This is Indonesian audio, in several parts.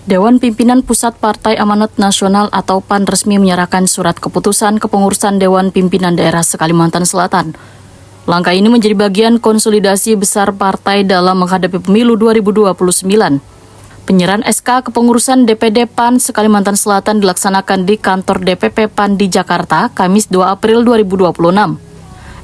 Dewan Pimpinan Pusat Partai Amanat Nasional atau PAN resmi menyerahkan surat keputusan kepengurusan Dewan Pimpinan Daerah se-Kalimantan Selatan. Langkah ini menjadi bagian konsolidasi besar partai dalam menghadapi pemilu 2029. Penyerahan SK kepengurusan DPD PAN se-Kalimantan Selatan dilaksanakan di kantor DPP PAN di Jakarta, Kamis 2 April 2026.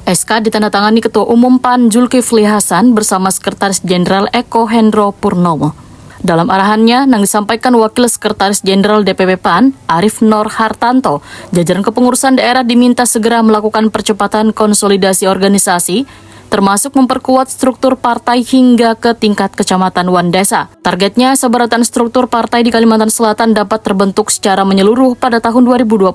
SK ditandatangani Ketua Umum PAN Zulkifli Hasan bersama Sekretaris Jenderal Eko Hendro Purnomo. Dalam arahannya, yang disampaikan Wakil Sekretaris Jenderal DPP PAN, Arif Nor Hartanto, jajaran kepengurusan daerah diminta segera melakukan percepatan konsolidasi organisasi, termasuk memperkuat struktur partai hingga ke tingkat kecamatan wan desa. Targetnya, sebaratan struktur partai di Kalimantan Selatan dapat terbentuk secara menyeluruh pada tahun 2026.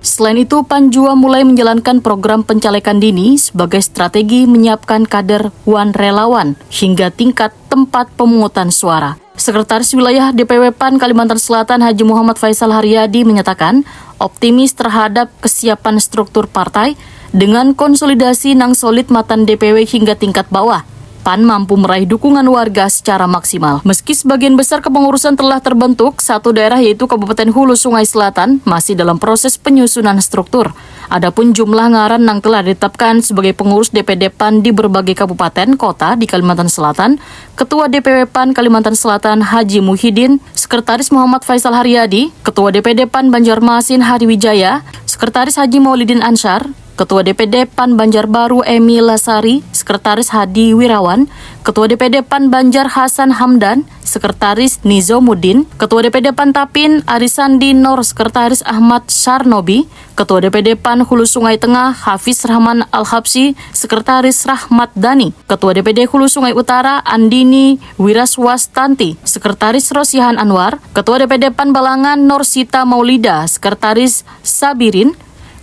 Selain itu, PAN juga mulai menjalankan program pencalekan dini sebagai strategi menyiapkan kader wan relawan hingga tingkat tempat pemungutan suara. Sekretaris Wilayah DPW PAN Kalimantan Selatan Haji Muhammad Faisal Haryadi menyatakan optimis terhadap kesiapan struktur partai dengan konsolidasi nang solid matan DPW hingga tingkat bawah. PAN mampu meraih dukungan warga secara maksimal. Meski sebagian besar kepengurusan telah terbentuk, satu daerah yaitu Kabupaten Hulu Sungai Selatan masih dalam proses penyusunan struktur. Adapun jumlah ngaran yang telah ditetapkan sebagai pengurus DPD PAN di berbagai kabupaten kota di Kalimantan Selatan, Ketua DPW PAN Kalimantan Selatan Haji Muhyiddin, Sekretaris Muhammad Faisal Haryadi, Ketua DPD PAN Banjarmasin Hari Wijaya, Sekretaris Haji Maulidin Ansyar, Ketua DPD PAN Banjarbaru Emi Lasari, Sekretaris Hadi Wirawan, Ketua DPD PAN Banjar Hasan Hamdan, Sekretaris Nizomuddin, Ketua DPD PAN Tapin Arisandi Nor, Sekretaris Ahmad Syarnobi, Ketua DPD PAN Hulu Sungai Tengah Hafiz Rahman Al-Habsyi, Sekretaris Rahmat Dani, Ketua DPD Hulu Sungai Utara Andini Wiraswastanti, Sekretaris Rosihan Anwar, Ketua DPD PAN Balangan Norsita Maulida, Sekretaris Sabirin,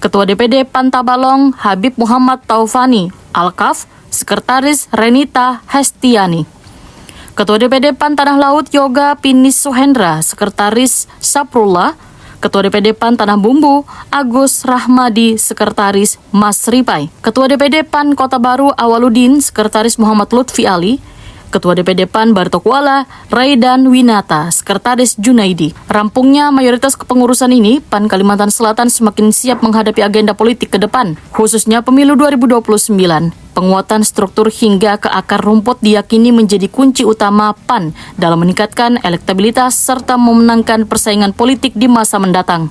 Ketua DPD PAN Tabalong Habib Muhammad Taufani Alkaf, Sekretaris Renita Hestiani. Ketua DPD PAN Tanah Laut Yoga Pinis Suhendra, Sekretaris Saprullah. Ketua DPD PAN Tanah Bumbu Agus Rahmadi, Sekretaris Mas Ripai. Ketua DPD PAN Kota Baru Awaludin, Sekretaris Muhammad Lutfi Ali. Ketua DPD PAN Barto Kuala, Raidan Winata, Sekretaris Junaidi. Rampungnya mayoritas kepengurusan ini, PAN Kalimantan Selatan semakin siap menghadapi agenda politik ke depan, khususnya pemilu 2029. Penguatan struktur hingga ke akar rumput diyakini menjadi kunci utama PAN dalam meningkatkan elektabilitas serta memenangkan persaingan politik di masa mendatang.